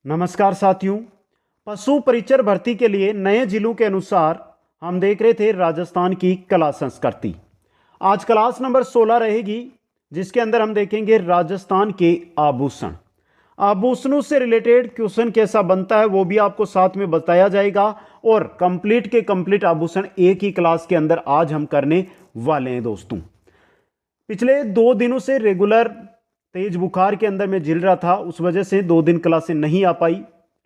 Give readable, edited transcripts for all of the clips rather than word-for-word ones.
नमस्कार साथियों। पशु परिचर भर्ती के लिए नए जिलों के अनुसार हम देख रहे थे राजस्थान की कला संस्कृति। आज क्लास नंबर 16 रहेगी, जिसके अंदर हम देखेंगे राजस्थान के आभूषण। आभूषणों से रिलेटेड क्वेश्चन कैसा बनता है वो भी आपको साथ में बताया जाएगा, और कंप्लीट के कंप्लीट आभूषण एक ही क्लास के अंदर आज हम करने वाले हैं दोस्तों। पिछले 2 दिनों से रेगुलर तेज बुखार के अंदर मैं झिल रहा था, उस वजह से 2 दिन क्लासें नहीं आ पाई,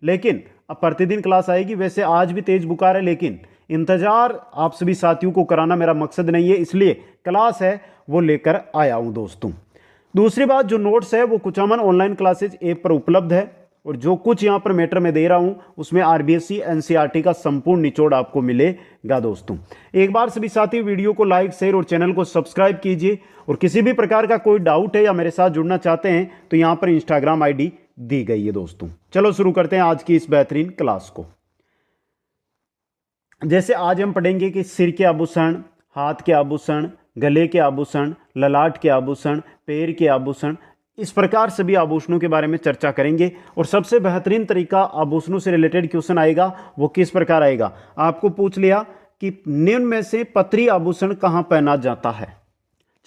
लेकिन अब प्रतिदिन क्लास आएगी। वैसे आज भी तेज बुखार है, लेकिन इंतजार आप सभी साथियों को कराना मेरा मकसद नहीं है, इसलिए क्लास है वो लेकर आया हूं दोस्तों। दूसरी बात, जो नोट्स है वो कुचामन ऑनलाइन क्लासेज ऐप पर उपलब्ध है, और जो कुछ यहां पर मैटर में दे रहा हूं उसमें आरबीएससी एनसीईआरटी का संपूर्ण निचोड़ आपको मिलेगा दोस्तों। एक बार सभी साथी वीडियो को लाइक, शेयर और चैनल को सब्सक्राइब कीजिए, और किसी भी प्रकार का कोई डाउट है या मेरे साथ जुड़ना चाहते हैं तो यहां पर इंस्टाग्राम आईडी दी गई है दोस्तों। चलो शुरू करते हैं आज की इस बेहतरीन क्लास को। जैसे आज हम पढ़ेंगे कि सिर के आभूषण, हाथ के आभूषण, गले के आभूषण, ललाट के आभूषण, पैर के आभूषण, इस प्रकार सभी आभूषणों के बारे में चर्चा करेंगे। और सबसे बेहतरीन तरीका आभूषणों से रिलेटेड क्वेश्चन आएगा वो किस प्रकार आएगा। आपको पूछ लिया कि निम्न में से पत्री आभूषण कहां पहना जाता है।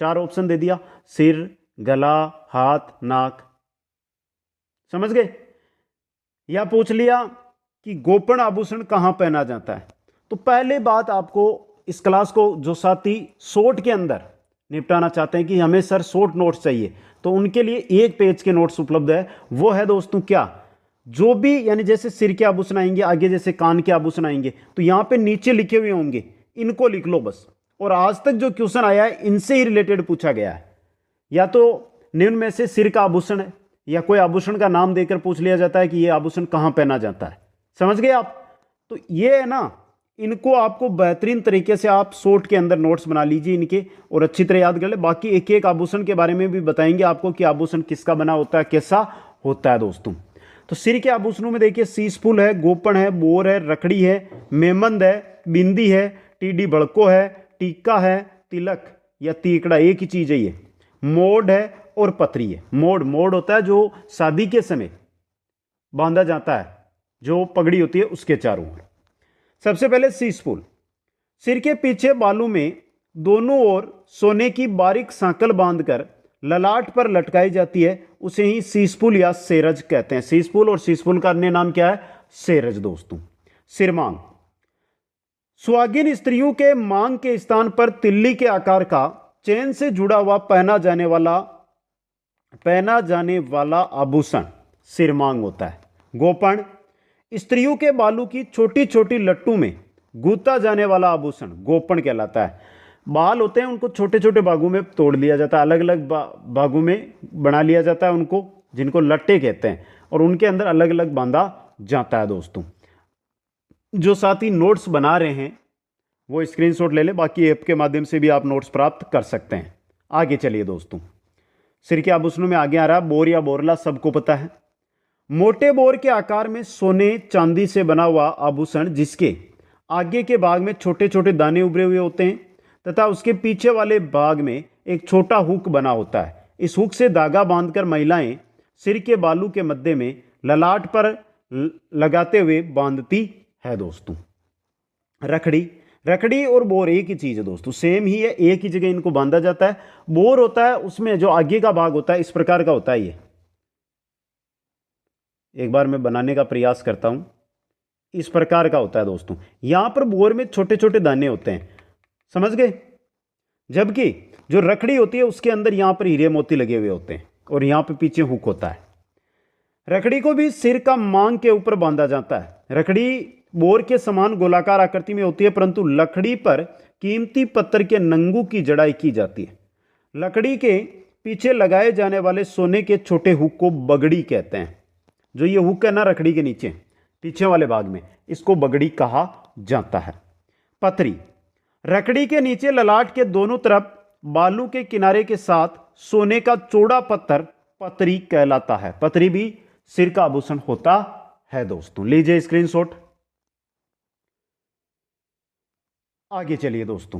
4 ऑप्शन दे दिया, सिर, गला, हाथ, नाक। समझ गए। या पूछ लिया कि गोपन आभूषण कहां पहना जाता है। तो पहले बात, आपको इस क्लास को जो साथी शॉर्ट के अंदर निपटाना चाहते हैं कि हमें सर शॉर्ट नोट्स चाहिए, तो उनके लिए 1 पेज के नोट्स उपलब्ध है। वो है दोस्तों क्या, जो भी यानी जैसे सिर के आभूषण आएंगे, आगे जैसे कान के आभूषण आएंगे, तो यहां पे नीचे लिखे हुए होंगे, इनको लिख लो बस। और आज तक जो क्वेश्चन आया है इनसे ही रिलेटेड पूछा गया है। या तो निम्न में से सिर का आभूषण है, या कोई आभूषण का नाम देकर पूछ लिया जाता है कि यह आभूषण कहां पहना जाता है। समझ गए आप। तो ये है ना, इनको आपको बेहतरीन तरीके से आप शॉर्ट के अंदर नोट्स बना लीजिए इनके, और अच्छी तरह याद कर ले। बाकी एक एक आभूषण के बारे में भी बताएंगे आपको कि आभूषण किसका बना होता है, कैसा होता है दोस्तों। तो सिर के आभूषणों में देखिए, शीशफुल है, गोपन है, बोर है, रखड़ी है, मेमंद है, बिंदी है, टीडी बड़को है, टीका है, तिलक या तीकड़ा, एक ही चीज है ये, मोड़ है और पथरी है। मोड़ होता है जो शादी के समय बांधा जाता है, जो पगड़ी होती है उसके चारों ओर। सबसे पहले शीशफुल, सिर के पीछे बालों में दोनों ओर सोने की बारीक सांकल बांधकर ललाट पर लटकाई जाती है, उसे ही शीशफुल या सेरज कहते हैं। शीशफुल, और शीशफुल का अन्य नाम क्या है, सेरज दोस्तों। सिरमांग, सुहागिन स्त्रियों के मांग के स्थान पर तिल्ली के आकार का चैन से जुड़ा हुआ पहना जाने वाला आभूषण सिरमांग होता है। गोपन, स्त्रियों के बालों की छोटी छोटी लट्टू में गूंथा जाने वाला आभूषण गोपन कहलाता है। बाल होते हैं, उनको छोटे छोटे भागों में तोड़ लिया जाता है, अलग अलग भागों में बना लिया जाता है उनको, जिनको लट्टे कहते हैं, और उनके अंदर अलग अलग बांधा जाता है दोस्तों। जो साथी नोट्स बना रहे हैं वो स्क्रीनशॉट ले लें, बाकी ऐप के माध्यम से भी आप नोट्स प्राप्त कर सकते हैं। आगे चलिए दोस्तों। सिर के आभूषणों में आगे आ रहा है बोर या बोरला, सबको पता है। मोटे बोर के आकार में सोने चांदी से बना हुआ आभूषण, जिसके आगे के भाग में छोटे छोटे दाने उभरे हुए होते हैं, तथा उसके पीछे वाले भाग में एक छोटा हुक बना होता है। इस हुक से धागा बांधकर महिलाएं सिर के बालू के मध्य में ललाट पर लगाते हुए बांधती है दोस्तों। रखड़ी और बोर एक ही चीज है दोस्तों, सेम ही है, एक ही जगह इनको बांधा जाता है। बोर होता है, उसमें जो आगे का भाग होता है इस प्रकार का होता है। ये एक बार मैं बनाने का प्रयास करता हूं, इस प्रकार का होता है दोस्तों। यहां पर बोर में छोटे छोटे दाने होते हैं, समझ गए। जबकि जो रखड़ी होती है उसके अंदर यहां पर हीरे मोती लगे हुए होते हैं, और यहां पर पीछे हुक होता है। रखड़ी को भी सिर का मांग के ऊपर बांधा जाता है। रखड़ी बोर के समान गोलाकार आकृति में होती है, परंतु लकड़ी पर कीमती पत्थर के नंगू की जड़ाई की जाती है। लकड़ी के पीछे लगाए जाने वाले सोने के छोटे हुक को बगड़ी कहते हैं। जो ये हुक है ना रखड़ी के नीचे पीछे वाले भाग में, इसको बगड़ी कहा जाता है। पथरी, रखड़ी के नीचे ललाट के दोनों तरफ बालू के किनारे के साथ सोने का चौड़ा पत्थर पथरी कहलाता है। पथरी भी सिर का आभूषण होता है दोस्तों। लीजिए स्क्रीनशॉट। आगे चलिए दोस्तों।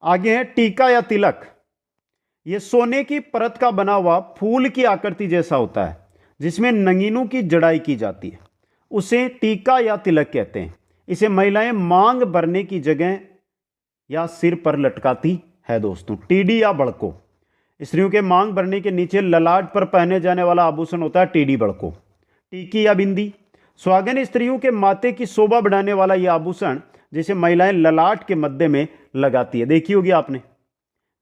आगे है टीका या तिलक। यह सोने की परत का बना हुआ फूल की आकृति जैसा होता है, जिसमें नगीनों की जड़ाई की जाती है, उसे टीका या तिलक कहते हैं। इसे महिलाएं मांग भरने की जगह या सिर पर लटकाती है दोस्तों। टीडी या बड़को, स्त्रियों के मांग भरने के नीचे ललाट पर पहने जाने वाला आभूषण होता है टीडी बड़को। टीकी या बिंदी, सुहागन स्त्रियों के माथे की शोभा बढ़ाने वाला यह आभूषण जिसे महिलाएं ललाट के मध्य में लगाती है, देखी होगी आपने।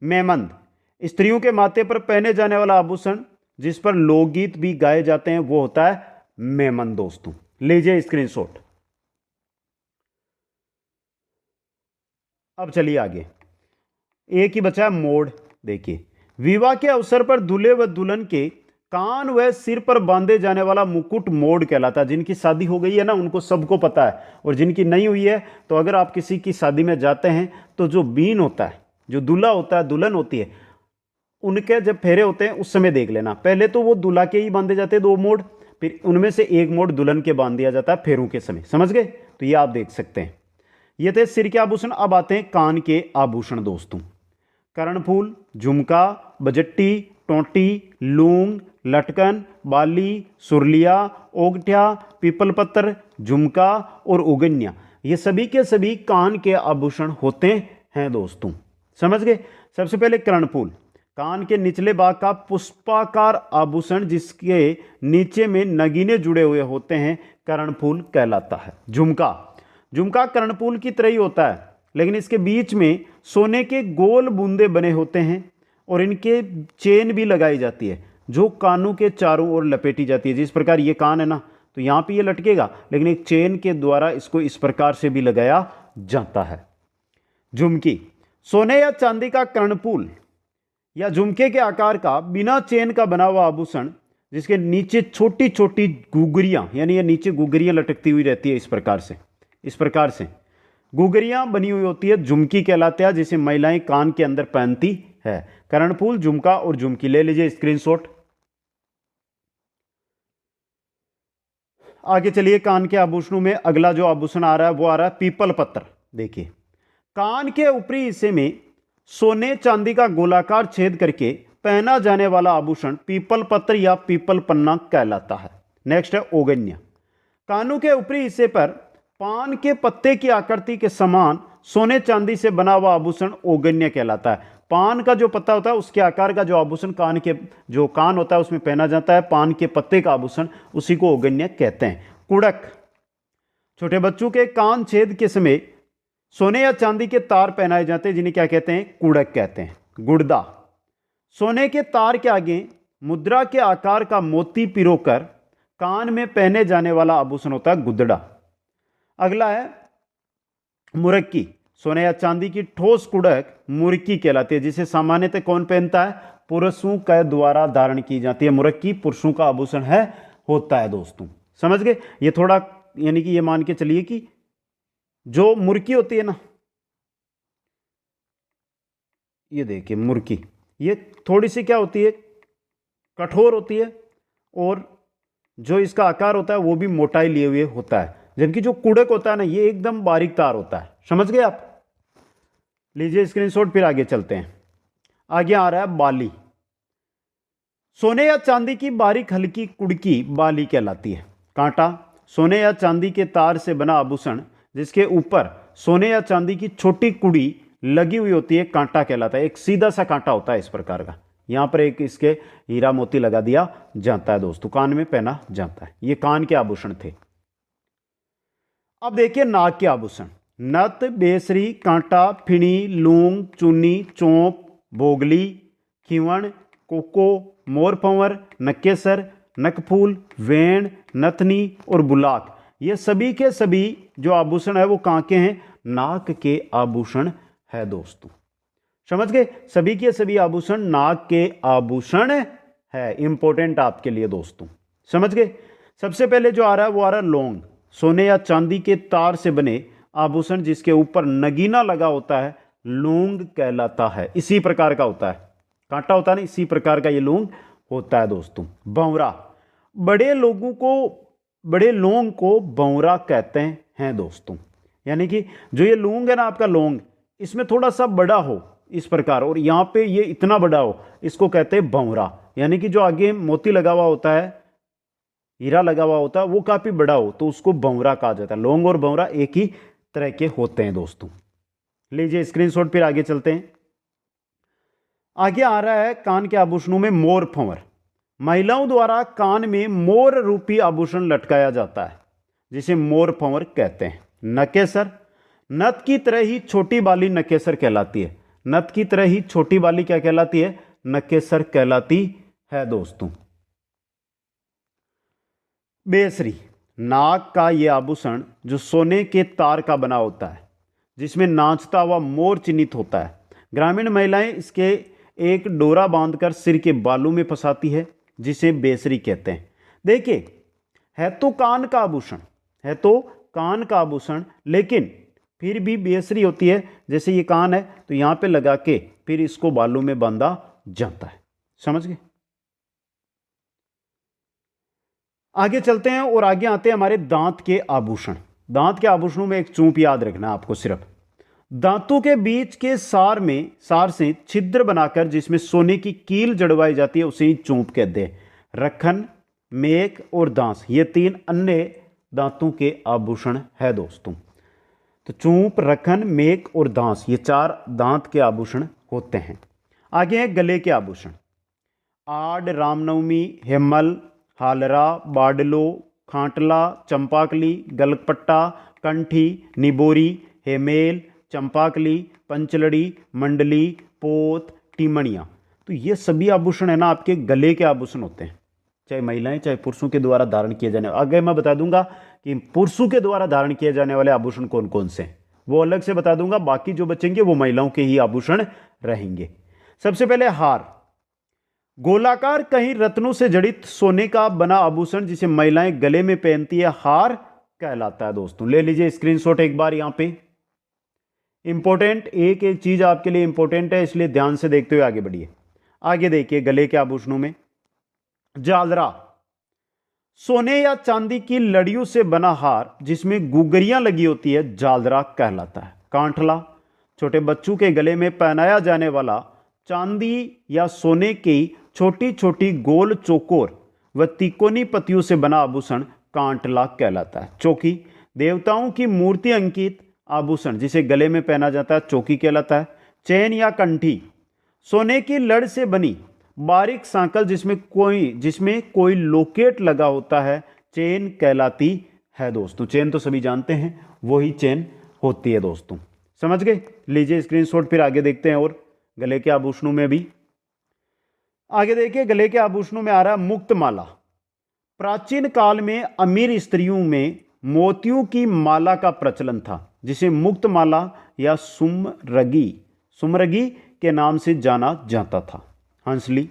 मेमंद, स्त्रियों के माथे पर पहने जाने वाला आभूषण जिस पर लोकगीत भी गाए जाते हैं वो होता है मेमंद दोस्तों। लीजिए स्क्रीनशॉट। अब चलिए आगे, एक ही बचा है मोड़। देखिए, विवाह के अवसर पर दूल्हे व दुल्हन के कान व सिर पर बांधे जाने वाला मुकुट मोड़ कहलाता है। जिनकी शादी हो गई है ना, उनको सबको पता है, और जिनकी नहीं हुई है तो अगर आप किसी की शादी में जाते हैं तो जो बीन होता है, जो दूल्हा होता है, दुल्हन होती है, उनके जब फेरे होते हैं उस समय देख लेना। पहले तो वो दूल्हा के ही बांधे जाते हैं 2 मोड़, फिर उनमें से 1 मोड़ दुल्हन के बांध दिया जाता है फेरों के समय। समझ गए? तो ये आप देख सकते हैं। ये थे सिर के आभूषण। अब आते हैं कान के आभूषण दोस्तों। कर्णफूल, झुमका, बजट्टी, टोंटी, लूंग, लटकन, बाली, सुरलिया, ओगठिया, पीपल पत्र, झुमका और उगन्या, ये सभी के सभी कान के आभूषण होते हैं दोस्तों। समझ गए? सबसे पहले कर्णफूल, कान के निचले भाग का पुष्पाकार आभूषण जिसके नीचे में नगीने जुड़े हुए होते हैं, कर्णफूल कहलाता है। झुमका, झुमका कर्णफूल की तरह ही होता है, लेकिन इसके बीच में सोने के गोल बूंदे बने होते हैं और इनके चेन भी लगाई जाती है जो कानों के चारों ओर लपेटी जाती है। जिस प्रकार ये कान है ना, तो यहाँ पे ये लटकेगा, लेकिन एक चेन के द्वारा इसको इस प्रकार से भी लगाया जाता है। झुमकी, सोने या चांदी का कर्णफूल या झुमके के आकार का बिना चेन का बना हुआ आभूषण जिसके नीचे छोटी छोटी गुगरियां, यानी ये नीचे गुगरियां लटकती हुई रहती है इस प्रकार से गुगरियां बनी हुई होती है, झुमकी कहलाते हैं, जिसे महिलाएं कान के अंदर पहनती है। कर्णफूल, झुमका और झुमकी, ले लीजिए स्क्रीनशॉट। आगे चलिए, कान के आभूषणों में अगला जो आभूषण आ रहा है वो आ रहा है पीपल पत्र। देखिए, कान के ऊपरी हिस्से में सोने चांदी का गोलाकार छेद करके पहना जाने वाला आभूषण पीपल पत्र या पीपल पन्ना कहलाता है। नेक्स्ट है ओगन्या, कानों के ऊपरी हिस्से पर पान के पत्ते की आकृति के समान सोने चांदी से बना हुआ आभूषण ओगन्या कहलाता है। पान का जो पत्ता होता है उसके आकार का जो आभूषण कान होता है उसमें पहना जाता है, पान के पत्ते का आभूषण, उसी को ओगन्या कहते हैं। कुड़क, छोटे बच्चों के कान छेद के समय सोने या चांदी के तार पहनाए जाते हैं जिन्हें क्या कहते हैं? कुड़क कहते हैं। गुड़दा, सोने के तार के आगे मुद्रा के आकार का मोती पिरोकर कान में पहने जाने वाला आभूषण होता है गुदड़ा। अगला है मुरक्की, सोने या चांदी की ठोस कुड़क मुरक्की कहलाती है, जिसे सामान्यतः कौन पहनता है? पुरुषों के द्वारा धारण की जाती है। मुरक्की पुरुषों का आभूषण होता है दोस्तों। समझ गए? ये थोड़ा, यानी कि ये मान के चलिए कि जो मुर्की होती है ना, ये देखिए मुर्की, ये थोड़ी सी क्या होती है? कठोर होती है, और जो इसका आकार होता है वो भी मोटाई लिए हुए होता है, जबकि जो कुड़क होता है ना, ये एकदम बारीक तार होता है। समझ गए आप? लीजिए स्क्रीनशॉट, फिर आगे चलते हैं। आगे आ रहा है बाली, सोने या चांदी की बारीक हल्की कुड़की बाली कहलाती है। कांटा, सोने या चांदी के तार से बना आभूषण जिसके ऊपर सोने या चांदी की छोटी कुड़ी लगी हुई होती है, कांटा कहलाता है। एक सीधा सा कांटा होता है इस प्रकार का, यहां पर एक इसके हीरा मोती लगा दिया जाता है दोस्तों, कान में पहना जाता है। ये कान के आभूषण थे। अब देखिए नाक के आभूषण, नथ, बेसरी, कांटा, फिणी, लूंग, चुन्नी, चौंप, भोगली, खिवण, कोको, मोरपंवर, नक्केसर, नकफूल, वेण, नथनी और बुलाक, ये सभी के सभी जो आभूषण है वो कहाँ के हैं? नाक के आभूषण है दोस्तों। समझ गए? सभी के सभी आभूषण नाक के आभूषण है। इंपॉर्टेंट आपके लिए दोस्तों। समझ गए? सबसे पहले जो आ रहा है वो आ रहा है लौंग, सोने या चांदी के तार से बने आभूषण जिसके ऊपर नगीना लगा होता है, लौंग कहलाता है। इसी प्रकार का होता है, कांटा होता है ना, इसी प्रकार का ये लौंग होता है दोस्तों। भंवरा, बड़े लौंग को भंवरा कहते हैं दोस्तों। यानी कि जो ये लौंग है ना आपका, लौंग इसमें थोड़ा सा बड़ा हो इस प्रकार, और यहाँ पे ये इतना बड़ा हो, इसको कहते हैं भंवरा। यानी कि जो आगे मोती लगा हुआ होता है हीरा लगा हुआ होता है वो काफ़ी बड़ा हो तो उसको भंवरा कहा जाता है। लौंग और भंवरा एक ही तरह के होते हैं दोस्तों। लीजिए स्क्रीनशॉट, फिर आगे चलते हैं। आगे आ रहा है कान के आभूषणों में मोर फंवर। महिलाओं द्वारा कान में मोर रूपी आभूषण लटकाया जाता है जिसे मोर फंवर कहते हैं। नकेसर, नथ की तरह ही छोटी बाली नकेसर कहलाती है। नथ की तरह ही छोटी बाली क्या कहलाती है? नकेसर कहलाती है दोस्तों। बेसरी, नाक का यह आभूषण जो सोने के तार का बना होता है जिसमें नाचता हुआ मोर चिन्हित होता है। ग्रामीण महिलाएं इसके एक डोरा बांधकर सिर के बालों में फंसाती है जिसे बेसरी कहते हैं। देखिए, है तो कान का आभूषण, है तो कान का आभूषण, लेकिन फिर भी बेसरी होती है। जैसे ये कान है तो यहाँ पे लगा के फिर इसको बालों में बांधा जाता है। समझ गए? आगे चलते हैं और आगे आते हैं हमारे दांत के आभूषण। दांत के आभूषणों में एक चूंप याद रखना आपको सिर्फ। दांतों के बीच के सार से छिद्र बनाकर जिसमें सोने की कील जड़वाई जाती है उसे ही चूंप कहते हैं। रखन, मेक और दांस, ये तीन अन्य दांतों के आभूषण है दोस्तों। तो चूंप, रखन, मेक और दांस, ये चार दांत के आभूषण होते हैं। आगे है गले के आभूषण। आड़, रामनवमी, हेमल, हालरा, बाडलो, खांटला, चंपाकली, गलपट्टा, कंठी, निबोरी, हेमेल, चंपाकली, पंचलड़ी, मंडली, पोत, टीमणियाँ। तो ये सभी आभूषण है ना आपके गले के आभूषण होते हैं, चाहे महिलाएं चाहे पुरुषों के द्वारा धारण किए जाने। आगे मैं बता दूंगा कि पुरुषों के द्वारा धारण किए जाने वाले आभूषण कौन कौन से हैं, वो अलग से बता दूंगा। बाकी जो बचेंगे वो महिलाओं के ही आभूषण रहेंगे। सबसे पहले हार, गोलाकार कहीं रत्नों से जड़ित सोने का बना आभूषण जिसे महिलाएं गले में पहनती है, हार कहलाता है दोस्तों। ले लीजिए स्क्रीनशॉट एक बार। यहां पे इंपॉर्टेंट एक एक चीज आपके लिए इंपॉर्टेंट है, इसलिए ध्यान से देखते हुए आगे बढ़िए। आगे देखिए, गले के आभूषणों में जालरा, सोने या चांदी की लड़ियों से बना हार जिसमें गुगरियां लगी होती है, जालरा कहलाता है। कांठला, छोटे बच्चों के गले में पहनाया जाने वाला चांदी या सोने की छोटी छोटी गोल चौकोर व तिकोनी पत्तियों से बना आभूषण कांटला कहलाता है। चौकी, देवताओं की मूर्ति अंकित आभूषण जिसे गले में पहना जाता है, चौकी कहलाता है। चैन या कंठी, सोने की लड़ से बनी बारीक सांकल जिसमें कोई लोकेट लगा होता है, चेन कहलाती है दोस्तों। चेन तो सभी जानते हैं, वही चेन होती है दोस्तों। समझ गए? लीजिए स्क्रीनशॉट, फिर आगे देखते हैं। और गले के आभूषणों में भी आगे देखिए, गले के आभूषणों में आ रहा है मुक्तमाला। प्राचीन काल में अमीर स्त्रियों में मोतियों की माला का प्रचलन था जिसे मुक्तमाला या सुमरगी के नाम से जाना जाता था। हंसली,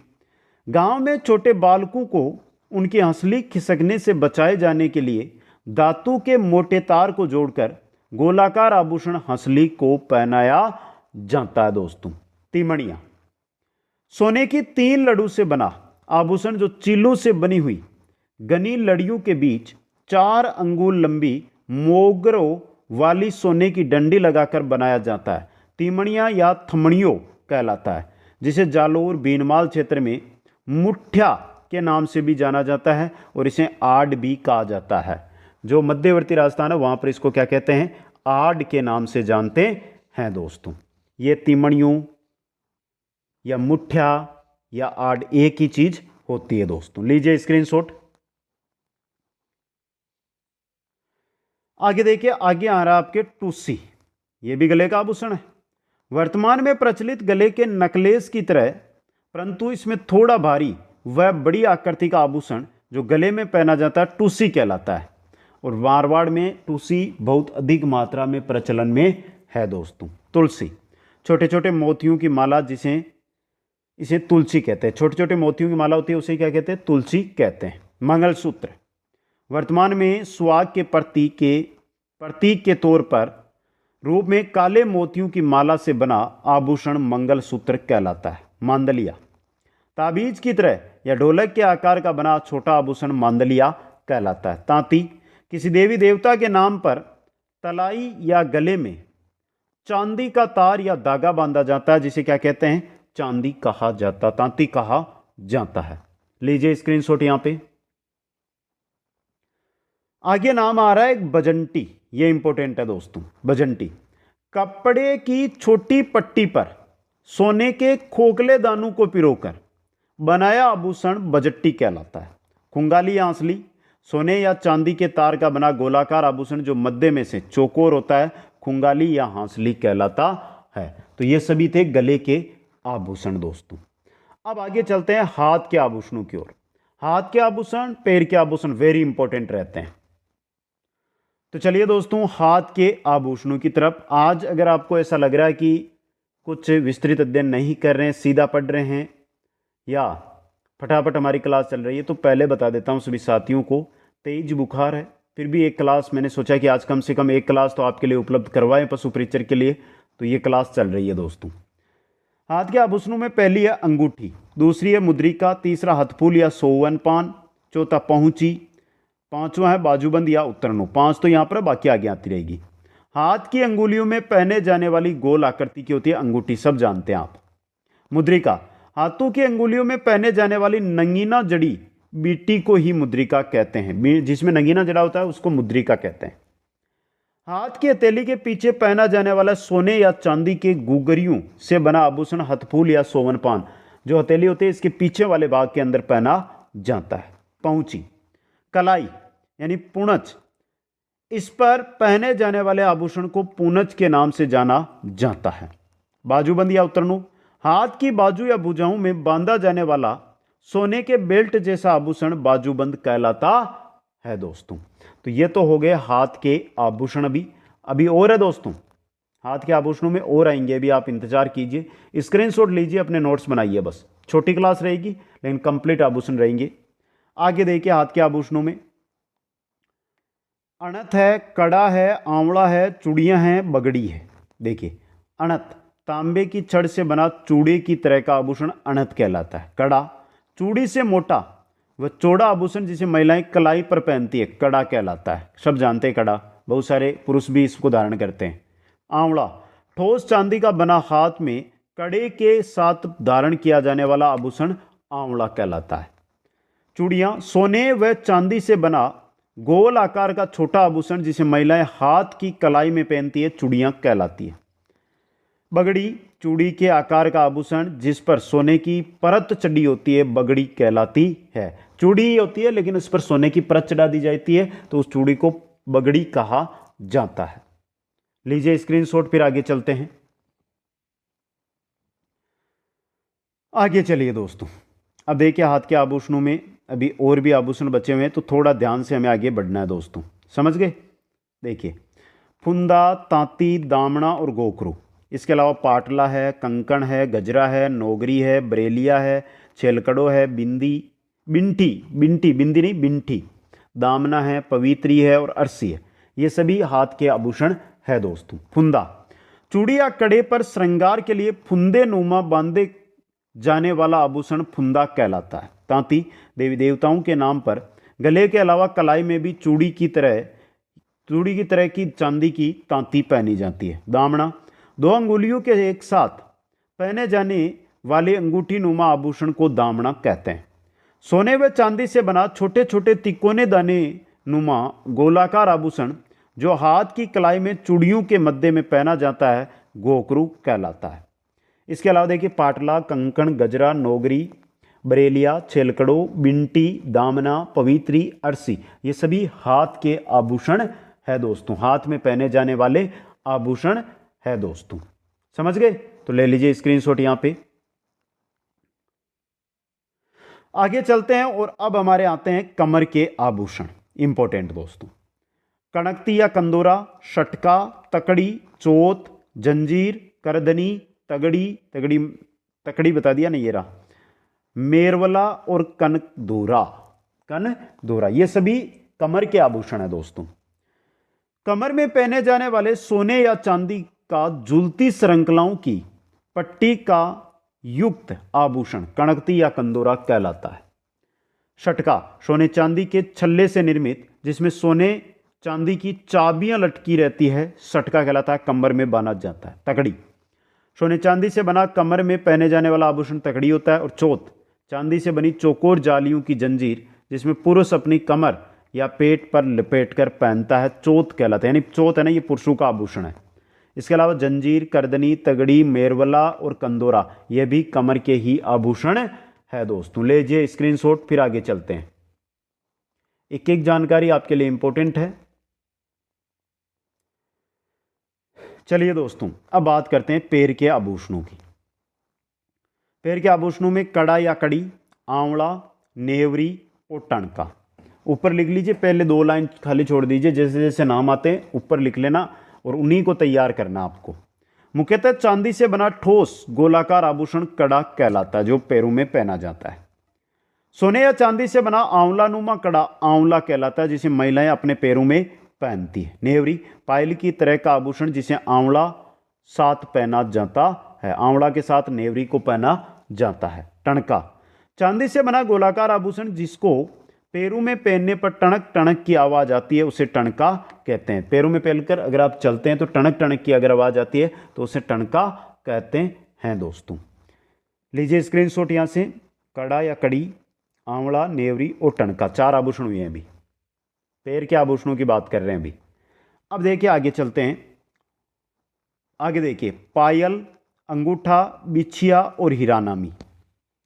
गांव में छोटे बालकों को उनकी हंसली खिसकने से बचाए जाने के लिए धातु के मोटे तार को जोड़कर गोलाकार आभूषण हंसली को पहनाया जाता है दोस्तों। तिमणियां, सोने की 3 लड़ू से बना आभूषण जो चिल्लों से बनी हुई घनी लड़ियों के बीच 4 अंगुल लंबी मोगरों वाली सोने की डंडी लगाकर बनाया जाता है। तिमणियां या थमणियों कहलाता है, जिसे जालोर बीनमाल क्षेत्र में मुठ्ठा के नाम से भी जाना जाता है और इसे आड़ भी कहा जाता है। जो मध्यवर्ती राजस्थान है वहां पर इसको क्या कहते हैं? आड़ के नाम से जानते हैं दोस्तों। ये तिमणियों या मुठ्ठा या आड़ एक ही चीज होती है दोस्तों। लीजिए स्क्रीनशॉट। आगे देखिए, आगे आ रहा है आपके टूसी। ये भी गले का आभूषण है। वर्तमान में प्रचलित गले के नकलेस की तरह, परंतु इसमें थोड़ा भारी व बड़ी आकृति का आभूषण जो गले में पहना जाता है टूसी कहलाता है। और मारवाड़ में टूसी बहुत अधिक मात्रा में प्रचलन में है दोस्तों। तुलसी, छोटे छोटे मोतियों की माला इसे तुलसी कहते हैं। छोटे छोटे मोतियों की माला होती है उसे क्या कहते हैं? तुलसी कहते हैं। मंगलसूत्र, वर्तमान में सुहाग के प्रतीक के तौर पर रूप में काले मोतियों की माला से बना आभूषण मंगलसूत्र कहलाता है। मांदलिया, ताबीज की तरह या ढोलक के आकार का बना छोटा आभूषण मांदलिया कहलाता है। तांती, किसी देवी देवता के नाम पर तलाई या गले में चांदी का तार या धागा बांधा जाता है जिसे क्या कहते हैं? चांदी कहा जाता, तांती कहा जाता है। लीजिए स्क्रीनशॉट यहां पे। आगे नाम आ रहा है एक बजंटी, ये इंपॉर्टेंट है दोस्तों। बजंटी कपड़े की छोटी पट्टी पर सोने के खोखले दानों को पिरोकर बनाया आभूषण बजट्टी कहलाता है। खुंगाली या आंसली सोने या चांदी के तार का बना गोलाकार आभूषण जो मध्य में से चौकोर होता है, खुंगाली या हांसली कहलाता है। तो ये सभी थे गले के आभूषण दोस्तों। अब आगे चलते हैं हाथ के आभूषणों की ओर। हाथ के आभूषण, पैर के आभूषण वेरी इंपॉर्टेंट रहते हैं। तो चलिए दोस्तों हाथ के आभूषणों की तरफ। आज अगर आपको ऐसा लग रहा है कि कुछ विस्तृत अध्ययन नहीं कर रहे हैं, सीधा पढ़ रहे हैं या फटाफट हमारी क्लास चल रही है, तो पहले बता देता हूं सभी साथियों को, तेज बुखार है, फिर भी एक क्लास मैंने सोचा कि आज कम से कम एक क्लास तो आपके लिए उपलब्ध करवाएं पशु परिचर के लिए, तो ये क्लास चल रही है दोस्तों। हाथ के आभूषणों में पहली है अंगूठी, दूसरी है मुद्रिका, तीसरा हथफूल या सोवन पान, चौथा पहुंची, पांचवा है बाजूबंद या उत्तरनो। 5 तो यहाँ पर, बाकी आगे आती रहेगी। हाथ की अंगुलियों में पहने जाने वाली गोल आकृति की होती है अंगूठी, सब जानते हैं आप। मुद्रिका हाथों की अंगुलियों में पहने जाने वाली नगीना जड़ी बीटी को ही मुद्रिका कहते हैं। जिसमें नगीना जड़ा होता है उसको मुद्रिका कहते हैं। हाथ की हथेली के पीछे पहना जाने वाला सोने या चांदी के गुगरियों से बना आभूषण हथफूल या सोवन पान, जो हथेली होती है इसके पीछे वाले भाग के अंदर पहना जाता है। पहुंची कलाई यानी पूंछ, इस पर पहने जाने वाले आभूषण को पूंछ के नाम से जाना जाता है। बाजूबंद या उत्तरनु हाथ की बाजू या भुजाओं में बांधा जाने वाला सोने के बेल्ट जैसा आभूषण बाजूबंद कहलाता है दोस्तों। तो ये तो हो गए हाथ के आभूषण। अभी और है दोस्तों, हाथ के आभूषणों में और आएंगे, अभी आप इंतजार कीजिए, स्क्रीनशॉट लीजिए, अपने नोट्स बनाइए। बस छोटी क्लास रहेगी लेकिन कंप्लीट आभूषण रहेंगे। आगे देखिए हाथ के आभूषणों में अणत है, कड़ा है, आंवला है, चूड़ियां हैं, बगड़ी है। देखिए अणत तांबे की छड़ से बना चूड़े की तरह का आभूषण अणत कहलाता है। कड़ा चूड़ी से मोटा व चौड़ा आभूषण जिसे महिलाएं कलाई पर पहनती है, कड़ा कहलाता है। सब जानते हैं कड़ा, बहुत सारे पुरुष भी इसको धारण करते हैं। आंवला ठोस चांदी का बना हाथ में कड़े के साथ धारण किया जाने वाला आभूषण आंवला कहलाता है। चूड़ियां सोने व चांदी से बना गोल आकार का छोटा आभूषण जिसे महिलाएं हाथ की कलाई में पहनती है, चूड़ियां कहलाती है। बगड़ी चूड़ी के आकार का आभूषण जिस पर सोने की परत चढ़ी होती है, बगड़ी कहलाती है। चूड़ी होती है लेकिन उस पर सोने की परत चढ़ा दी जाती है, तो उस चूड़ी को बगड़ी कहा जाता है। लीजिए स्क्रीनशॉट, फिर आगे चलते हैं। आगे चलिए दोस्तों, अब देखिए हाथ के आभूषणों में अभी और भी आभूषण बचे हुए हैं, तो थोड़ा ध्यान से हमें आगे बढ़ना है दोस्तों, समझ गए। देखिए फुंदा, तांती, दामना और गोखरू, इसके अलावा पाटला है, कंकण है, गजरा है, नोगरी है, बरेलिया है, छेलकड़ो है, बिंदी नहीं बिंठी, दामना है, पवित्री है और अरसी है। ये सभी हाथ के आभूषण है दोस्तों। फुंदा चूड़ी या कड़े पर श्रृंगार के लिए फुंदे नुमा बांधे जाने वाला आभूषण फुंदा कहलाता है। तांती देवी देवताओं के नाम पर गले के अलावा कलाई में भी चूड़ी की तरह की चांदी की तांती पहनी जाती है। दामना दो अंगुलियों के एक साथ पहने जाने वाले अंगूठी नुमा आभूषण को दामना कहते हैं। सोने व चांदी से बना छोटे छोटे तिकोने दाने नुमा गोलाकार आभूषण जो हाथ की कलाई में चूड़ियों के मध्य में पहना जाता है, गोकरू कहलाता है। इसके अलावा देखिए पाटला, कंकण, गजरा, नोगरी, बरेलिया, छेलकड़ो, बिंटी, दामना, पवित्री, अरसी, ये सभी हाथ के आभूषण है दोस्तों। हाथ में पहने जाने वाले आभूषण है दोस्तों, समझ गए। तो ले लीजिए स्क्रीनशॉट यहां पे। आगे चलते हैं और अब हमारे आते हैं कमर के आभूषण, इंपॉर्टेंट दोस्तों। कणकती या कंदोरा, शटका, तकड़ी, चोत, जंजीर, करदनी, तकड़ी बता दिया नहीं, ये रहा, मेरवला और कनदोरा, ये सभी कमर के आभूषण है दोस्तों। कमर में पहने जाने वाले सोने या चांदी का झूलती श्रृंखलाओं की पट्टी का युक्त आभूषण कणकती या कंदोरा कहलाता है। शटका सोने चांदी के छल्ले से निर्मित जिसमें सोने चांदी की चाबियां लटकी रहती है, शटका कहलाता है, कमर में बांधा जाता है। तकड़ी सोने चांदी से बना कमर में पहने जाने वाला आभूषण तकड़ी होता है। और चोत चांदी से बनी चौकोर जालियों की जंजीर जिसमें पुरुष अपनी कमर या पेट पर लपेट कर पहनता है, चोत कहलाता है। यानी चोत है ना, ये पुरुषों का आभूषण है। इसके अलावा जंजीर, करदनी, तगड़ी, मेरवला और कंदोरा ये भी कमर के ही आभूषण है दोस्तों। लीजिए स्क्रीनशॉट, फिर आगे चलते हैं। एक एक जानकारी आपके लिए इंपॉर्टेंट है। चलिए दोस्तों, अब बात करते हैं पैर के आभूषणों की। पैर के आभूषणों में कड़ा या कड़ी, आंवला, नेवरी और टणका। ऊपर लिख लीजिए, पहले 2 लाइन खाली छोड़ दीजिए, जैसे जैसे नाम आते हैं ऊपर लिख लेना और उन्हीं को तैयार करना आपको। मुख्यतः चांदी से बना ठोस गोलाकार आभूषण कड़ा कहलाता है, जो पैरों में पहना जाता है। सोने या चांदी से बना आंवला नुमा कड़ा आंवला कहलाता है, जिसे महिलाएं अपने पैरों में पहनती है। नेवरी, पायल की तरह का आभूषण जिसे आंवला साथ पहना जाता है, आंवला के साथ नेवरी को पहना जाता है। टणका, चांदी से बना गोलाकार आभूषण जिसको पैरों में पहनने पर टणक टणक की आवाज आती है, उसे टणका कहते हैं। पैरों में पहनकर अगर आप चलते हैं तो टणक टणक की अगर आवाज आती है तो उसे टणका कहते हैं दोस्तों। लीजिए स्क्रीनशॉट यहां से। कड़ा या कड़ी, आंवला, नेवरी और टणका, 4 आभूषण हुए हैं। अभी पैर के आभूषणों की बात कर रहे हैं अभी। अब देखिए आगे चलते हैं। आगे देखिए, पायल, अंगूठा, बिछिया और हीरानामी।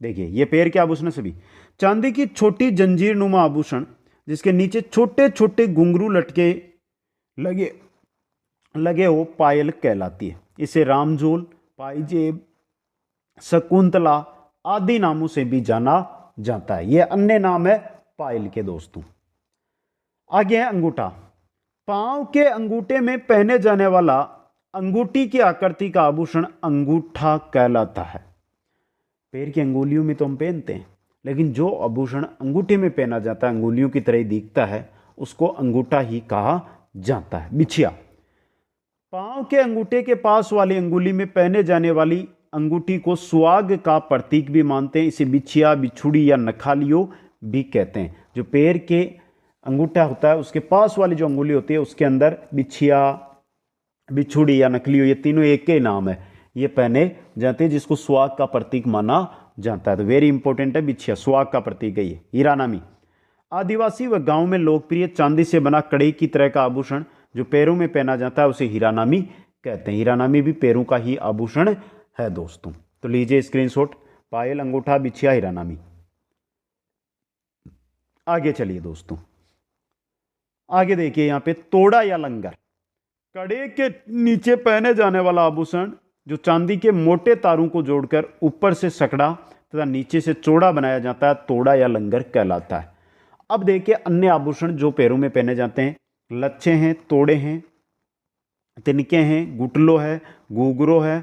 देखिए ये पैर के आभूषण सभी। चांदी की छोटी जंजीर नुमा आभूषण जिसके नीचे छोटे छोटे घुंघरू लटके लगे हो पायल कहलाती है। इसे रामझोल, पाइजेब, शकुंतला आदि नामों से भी जाना जाता है। यह अन्य नाम है पायल के दोस्तों। आगे है अंगूठा। पांव के अंगूठे में पहने जाने वाला अंगूठी की आकृति का आभूषण अंगूठा कहलाता है। पैर की अंगुलियों में तो हम पहनते हैं, लेकिन जो आभूषण अंगूठे में पहना जाता है, अंगुलियों की तरह ही दिखता है, उसको अंगूठा ही कहा जाता है। बिछिया, पांव के अंगूठे के पास वाली अंगुली में पहने जाने वाली अंगूठी को सुहाग का प्रतीक भी मानते हैं। इसे बिछिया, बिछुड़ी या नखालियो भी कहते हैं। जो पैर के अंगूठा होता है उसके पास वाली जो अंगुली होती है उसके अंदर बिछिया, बिछुड़ी या नकलियो, ये तीनों एक के नाम है, ये पहने जाते हैं, जिसको सुहाग का प्रतीक माना जाता है। तो वेरी इंपॉर्टेंट है बिछिया, सुहाग का प्रतीक है ये। हीरानामी, आदिवासी व गांव में लोकप्रिय चांदी से बना कड़े की तरह का आभूषण जो पैरों में पहना जाता है, उसे हीरानामी कहते हैं। हीरानामी भी पैरों का ही आभूषण है दोस्तों। तो लीजिए स्क्रीनशॉट, पायल, अंगूठा, बिछिया, हीरानामी। आगे चलिए दोस्तों, आगे देखिए यहां पे तोड़ा या लंगर। कड़े के नीचे पहने जाने वाला आभूषण जो चांदी के मोटे तारों को जोड़कर ऊपर से सकड़ा तथा नीचे से चौड़ा बनाया जाता है, तोड़ा या लंगर कहलाता है। अब देखिए अन्य आभूषण जो पैरों में पहने जाते हैं। लच्छे हैं, तोड़े हैं, तिनके हैं, गुटलो है, घूघरो है,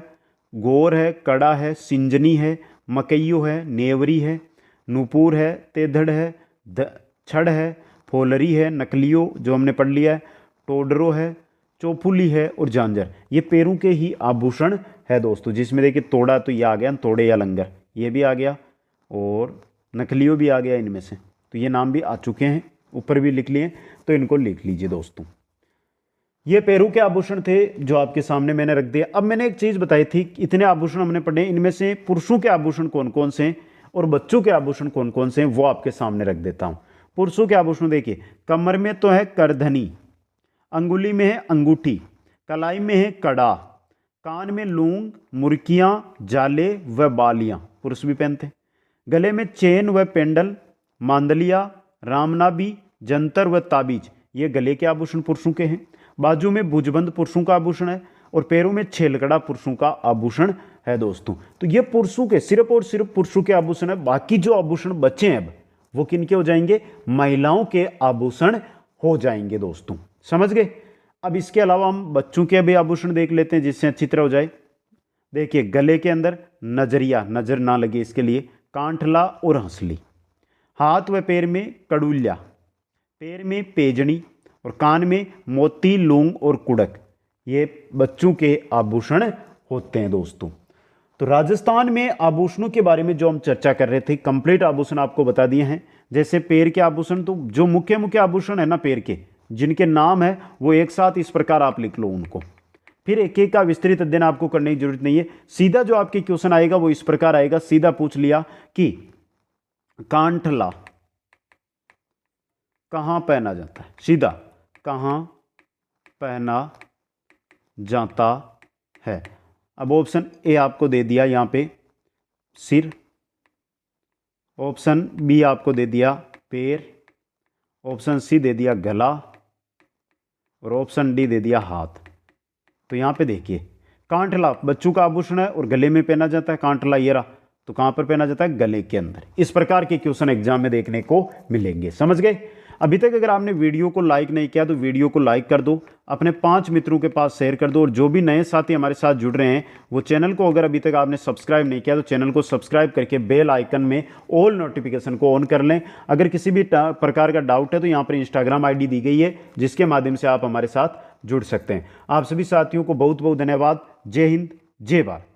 गोर है, कड़ा है, सिंजनी है, मकइयो है, नेवरी है, नूपुर है, तेधड़ है, छड़ है, फोलरी है, नकलियो जो हमने पढ़ लिया है, टोडरो है, चौफुली है और झांझर। ये पैरों के ही आभूषण है दोस्तों, जिसमें देखिए तोड़ा तो ये आ गया, तोड़े या लंगर ये भी आ गया और नकलियो भी आ गया इनमें से। तो ये नाम भी आ चुके हैं, ऊपर भी लिख लिए, तो इनको लिख लीजिए दोस्तों। ये पैरों के आभूषण थे जो आपके सामने मैंने रख दिया। अब मैंने एक चीज़ बताई थी, इतने आभूषण हमने पढ़े, इनमें से पुरुषों के आभूषण कौन कौन से हैं और बच्चों के आभूषण कौन कौन से हैं वो आपके सामने रख देता हूँ। पुरुषों के आभूषण देखिए, कमर में तो है करधनी, अंगुली में है अंगूठी, कलाई में है कड़ा, कान में लूंग, मुर्कियां, जाले व बालियां, पुरुष भी पहनते हैं। गले में चेन व पेंडल, मांदलिया, रामनाबी, जंतर व ताबीज, ये गले के आभूषण पुरुषों के हैं। बाजू में भुजबंद पुरुषों का आभूषण है और पैरों में छेलकड़ा पुरुषों का आभूषण है दोस्तों। तो ये पुरुषों के सिर्फ और सिर्फ पुरुषों के आभूषण है। बाकी जो आभूषण बचे हैं अब वो किनके हो जाएंगे? महिलाओं के आभूषण हो जाएंगे दोस्तों, समझ गए। अब इसके अलावा हम बच्चों के भी आभूषण देख लेते हैं जिससे अच्छी तरह हो जाए। देखिए गले के अंदर नजरिया, नजर ना लगे इसके लिए, कांठला और हंसली, हाथ व पैर में कड़ुल्या, पैर में पेजनी और कान में मोती, लूंग और कुड़क, ये बच्चों के आभूषण होते हैं दोस्तों। तो राजस्थान में आभूषणों के बारे में जो हम चर्चा कर रहे थे, कंप्लीट आभूषण आपको बता दिए हैं। जैसे पैर के आभूषण, तो जो मुख्य मुख्य आभूषण है ना पैर के, जिनके नाम है वो एक साथ इस प्रकार आप लिख लो उनको, फिर एक एक का विस्तृत अध्ययन आपको करने की जरूरत नहीं है। सीधा जो आपके क्वेश्चन आएगा वो इस प्रकार आएगा, सीधा पूछ लिया कि कांठला कहाँ पहना जाता है, सीधा कहाँ पहना जाता है। अब ऑप्शन ए आपको दे दिया यहाँ पे सिर, ऑप्शन बी आपको दे दिया पैर, ऑप्शन सी दे दिया गला और ऑप्शन डी दे दिया हाथ। तो यहाँ पे देखिए कांटला बच्चों का आभूषण है और गले में पहना जाता है, कांटला ये रहा, तो कहाँ पर पहना जाता है, गले के अंदर। इस प्रकार के क्वेश्चन एग्जाम में देखने को मिलेंगे, समझ गए। अभी तक अगर आपने वीडियो को लाइक नहीं किया तो वीडियो को लाइक कर दो, अपने 5 मित्रों के पास शेयर कर दो, और जो भी नए साथी हमारे साथ जुड़ रहे हैं वो चैनल को अगर अभी तक आपने सब्सक्राइब नहीं किया तो चैनल को सब्सक्राइब करके बेल आइकन में ऑल नोटिफिकेशन को ऑन कर लें। अगर किसी भी प्रकार का डाउट है तो यहाँ पर इंस्टाग्राम ID दी गई है जिसके माध्यम से आप हमारे साथ जुड़ सकते हैं। आप सभी साथियों को बहुत बहुत धन्यवाद। जय हिंद, जय भारत।